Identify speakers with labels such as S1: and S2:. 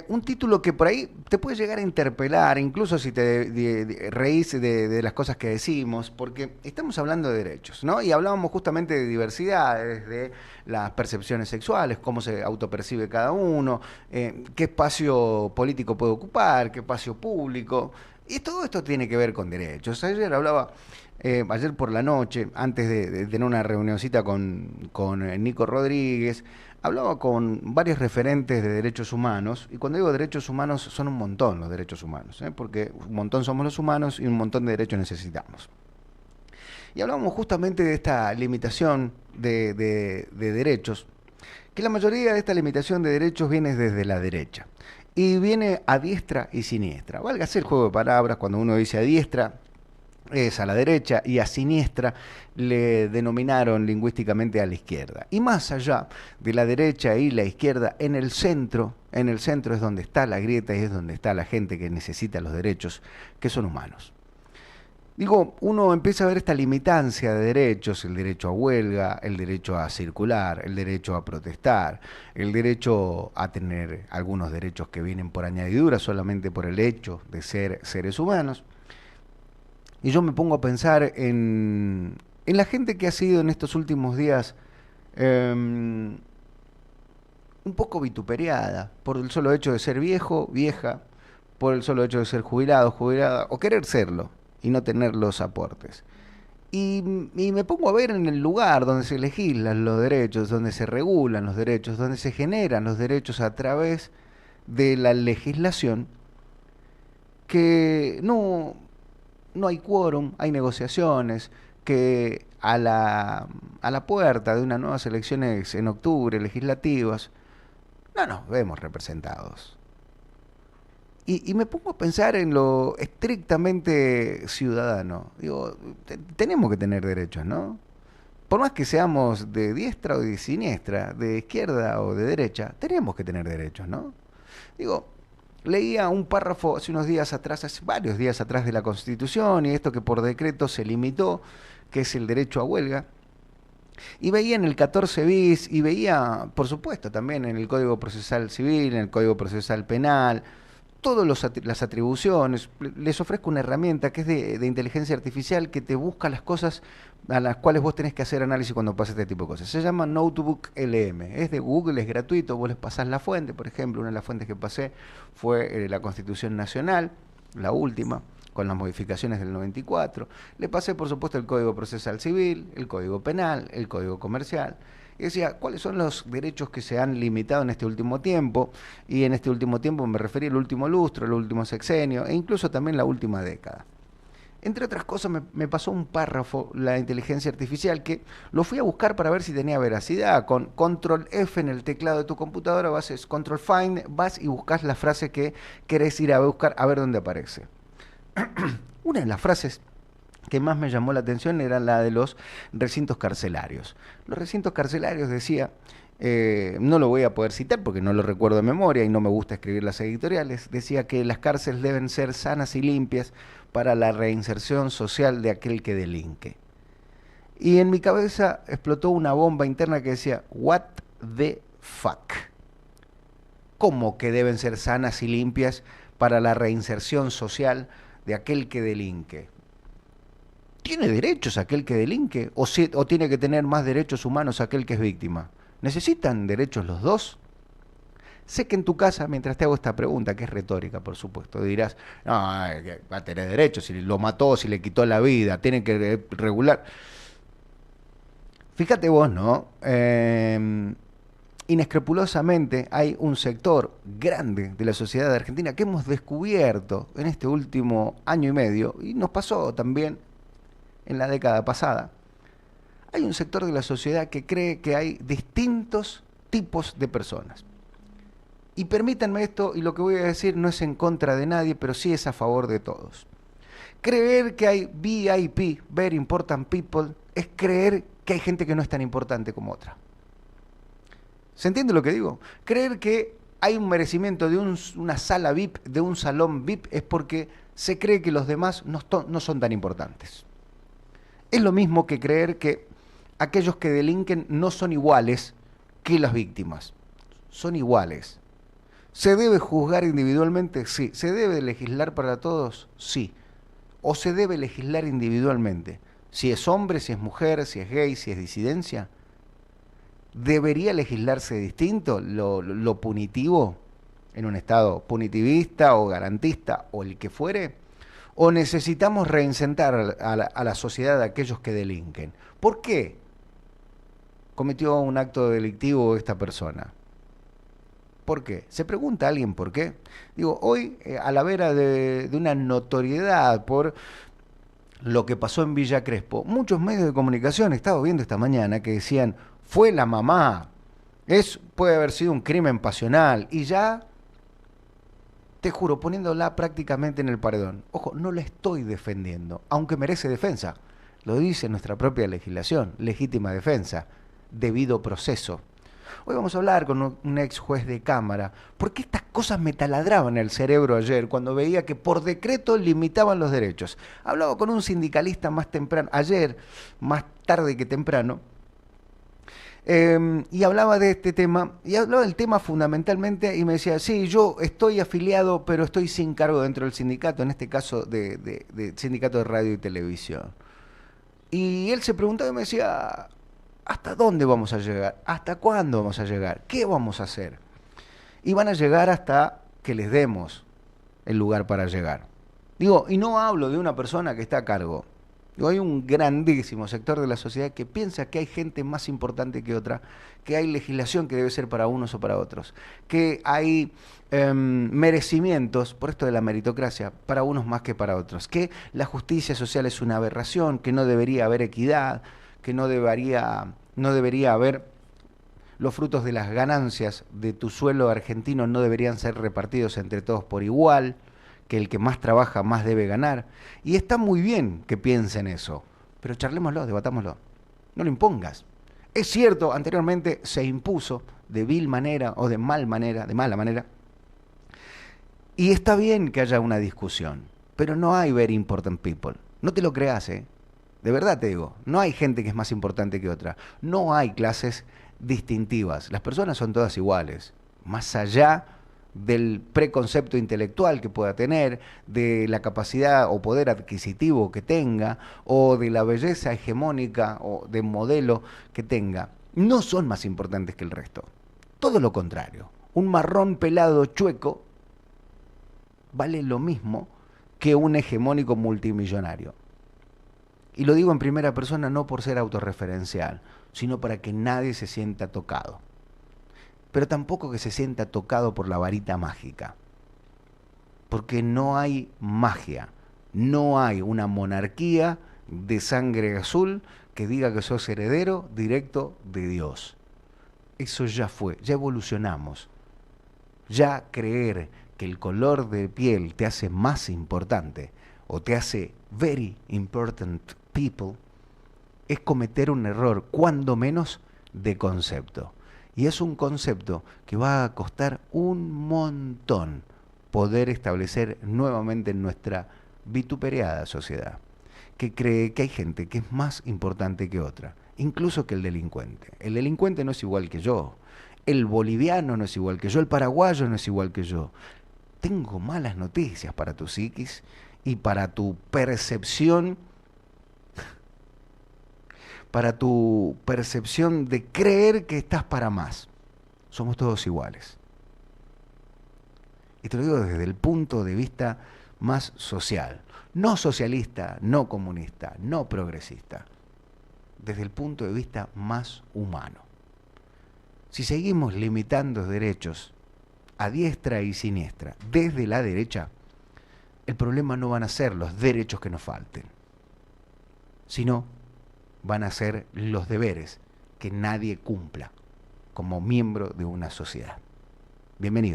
S1: Un título que por ahí te puede llegar a interpelar, incluso si te reís de las cosas que decimos, porque estamos hablando de derechos, ¿no? Y hablábamos justamente de diversidades, de las percepciones sexuales, cómo se autopercibe cada uno, qué espacio político puede ocupar, qué espacio público. Y todo esto tiene que ver con derechos. Ayer por la noche, antes de tener una reunioncita con Nico Rodríguez, hablaba con varios referentes de derechos humanos, y cuando digo derechos humanos son un montón los derechos humanos, porque un montón somos los humanos y un montón de derechos necesitamos. Y hablábamos justamente de esta limitación de derechos, que la mayoría de esta limitación de derechos viene desde la derecha. Y viene a diestra y siniestra. Válgase el juego de palabras, cuando uno dice a diestra, es a la derecha, y a siniestra le denominaron lingüísticamente a la izquierda. Y más allá de la derecha y la izquierda, en el centro es donde está la grieta y es donde está la gente que necesita los derechos, que son humanos. Digo, uno empieza a ver esta limitancia de derechos, el derecho a huelga, el derecho a circular, el derecho a protestar, el derecho a tener algunos derechos que vienen por añadidura solamente por el hecho de ser seres humanos. Y yo me pongo a pensar en la gente que ha sido en estos últimos días un poco vituperiada por el solo hecho de ser viejo, vieja, por el solo hecho de ser jubilado, jubilada, o querer serlo y no tener los aportes. Y me pongo a ver en el lugar donde se legislan los derechos, donde se regulan los derechos, donde se generan los derechos a través de la legislación, que no hay quórum, hay negociaciones, que a la puerta de unas nuevas elecciones en octubre, legislativas, no nos vemos representados. Y me pongo a pensar en lo estrictamente ciudadano. Digo, tenemos que tener derechos, ¿no? Por más que seamos de diestra o de siniestra, de izquierda o de derecha, tenemos que tener derechos, ¿no? Digo, leía un párrafo hace unos días atrás, hace varios días atrás de la Constitución, y esto que por decreto se limitó, que es el derecho a huelga, y veía en el 14 bis, y veía, por supuesto, también en el Código Procesal Civil, en el Código Procesal Penal, todas las atribuciones. Les ofrezco una herramienta que es de inteligencia artificial que te busca las cosas a las cuales vos tenés que hacer análisis cuando pasa este tipo de cosas. Se llama Notebook LM, es de Google, es gratuito, vos les pasás la fuente, por ejemplo, una de las fuentes que pasé fue la Constitución Nacional, la última, con las modificaciones del 94. Le pasé, por supuesto, el Código Procesal Civil, el Código Penal, el Código Comercial, y decía, ¿cuáles son los derechos que se han limitado en este último tiempo? Y en este último tiempo me refería al último lustro, el último sexenio, e incluso también la última década. Entre otras cosas, me pasó un párrafo, la inteligencia artificial, que lo fui a buscar para ver si tenía veracidad. Con control F en el teclado de tu computadora, haces control find, vas y buscas la frase que querés ir a buscar, a ver dónde aparece. Una de las frases que más me llamó la atención era la de los recintos carcelarios. Los recintos carcelarios decía, no lo voy a poder citar porque no lo recuerdo de memoria y no me gusta escribir las editoriales, decía que las cárceles deben ser sanas y limpias para la reinserción social de aquel que delinque. Y en mi cabeza explotó una bomba interna que decía, what the fuck. ¿Cómo que deben ser sanas y limpias para la reinserción social de aquel que delinque? ¿Tiene derechos aquel que delinque o tiene que tener más derechos humanos aquel que es víctima? ¿Necesitan derechos los dos? Sé que en tu casa, mientras te hago esta pregunta, que es retórica, por supuesto, dirás, no, va a tener derechos, si lo mató, si le quitó la vida, tiene que regular. Fíjate vos, ¿no? Inescrupulosamente hay un sector grande de la sociedad argentina que hemos descubierto en este último año y medio, y nos pasó también en la década pasada. Hay un sector de la sociedad que cree que hay distintos tipos de personas. Y permítanme esto, y lo que voy a decir no es en contra de nadie, pero sí es a favor de todos. Creer que hay VIP, Very Important People, es creer que hay gente que no es tan importante como otra. ¿Se entiende lo que digo? Creer que hay un merecimiento de una sala VIP, de un salón VIP, es porque se cree que los demás no son tan importantes. Es lo mismo que creer que aquellos que delinquen no son iguales que las víctimas. Son iguales. ¿Se debe juzgar individualmente? Sí. ¿Se debe legislar para todos? Sí. ¿O se debe legislar individualmente? Si es hombre, si es mujer, si es gay, si es disidencia. ¿Debería legislarse distinto lo punitivo en un estado punitivista o garantista o el que fuere? ¿O necesitamos reinsentar a la sociedad de aquellos que delinquen? ¿Por qué cometió un acto delictivo esta persona? ¿Por qué? ¿Se pregunta a alguien por qué? Digo, hoy, a la vera de una notoriedad por lo que pasó en Villa Crespo, muchos medios de comunicación, he estado viendo esta mañana, que decían, fue la mamá, puede haber sido un crimen pasional, y ya, te juro, poniéndola prácticamente en el paredón. Ojo, no la estoy defendiendo, aunque merece defensa. Lo dice nuestra propia legislación, legítima defensa, debido proceso. Hoy vamos a hablar con un ex juez de Cámara, porque estas cosas me taladraban el cerebro ayer cuando veía que por decreto limitaban los derechos. Hablaba con un sindicalista más temprano, ayer, más tarde que temprano, y hablaba de este tema, y hablaba del tema fundamentalmente, y me decía, sí, yo estoy afiliado, pero estoy sin cargo dentro del sindicato, en este caso de sindicato de radio y televisión. Y él se preguntaba y me decía, ¿hasta dónde vamos a llegar? ¿Hasta cuándo vamos a llegar? ¿Qué vamos a hacer? Y van a llegar hasta que les demos el lugar para llegar. Digo, y no hablo de una persona que está a cargo. Digo, hay un grandísimo sector de la sociedad que piensa que hay gente más importante que otra, que hay legislación que debe ser para unos o para otros, que hay merecimientos, por esto de la meritocracia, para unos más que para otros, que la justicia social es una aberración, que no debería haber equidad, que no debería haber los frutos de las ganancias de tu suelo argentino no deberían ser repartidos entre todos por igual, que el que más trabaja más debe ganar. Y está muy bien que piensen eso, pero charlémoslo, debatámoslo. No lo impongas. Es cierto, anteriormente se impuso de vil manera o de mala manera, y está bien que haya una discusión, pero no hay very important people. No te lo creas, ¿eh? De verdad te digo, no hay gente que es más importante que otra. No hay clases distintivas. Las personas son todas iguales. Más allá del preconcepto intelectual que pueda tener, de la capacidad o poder adquisitivo que tenga, o de la belleza hegemónica o de modelo que tenga, no son más importantes que el resto. Todo lo contrario. Un marrón pelado chueco vale lo mismo que un hegemónico multimillonario. Y lo digo en primera persona no por ser autorreferencial, sino para que nadie se sienta tocado. Pero tampoco que se sienta tocado por la varita mágica. Porque no hay magia, no hay una monarquía de sangre azul que diga que sos heredero directo de Dios. Eso ya fue, ya evolucionamos. Ya creer que el color de piel te hace más importante o te hace very important people, es cometer un error, cuando menos, de concepto. Y es un concepto que va a costar un montón poder establecer nuevamente en nuestra vituperiada sociedad, que cree que hay gente que es más importante que otra, incluso que el delincuente. El delincuente no es igual que yo, el boliviano no es igual que yo, el paraguayo no es igual que yo. Tengo malas noticias para tu psiquis y para tu percepción de creer que estás para más. Somos todos iguales. Y te lo digo desde el punto de vista más social. No socialista, no comunista, no progresista. Desde el punto de vista más humano. Si seguimos limitando derechos a diestra y siniestra desde la derecha, el problema no van a ser los derechos que nos falten, sino van a ser los deberes que nadie cumpla como miembro de una sociedad. Bienvenido.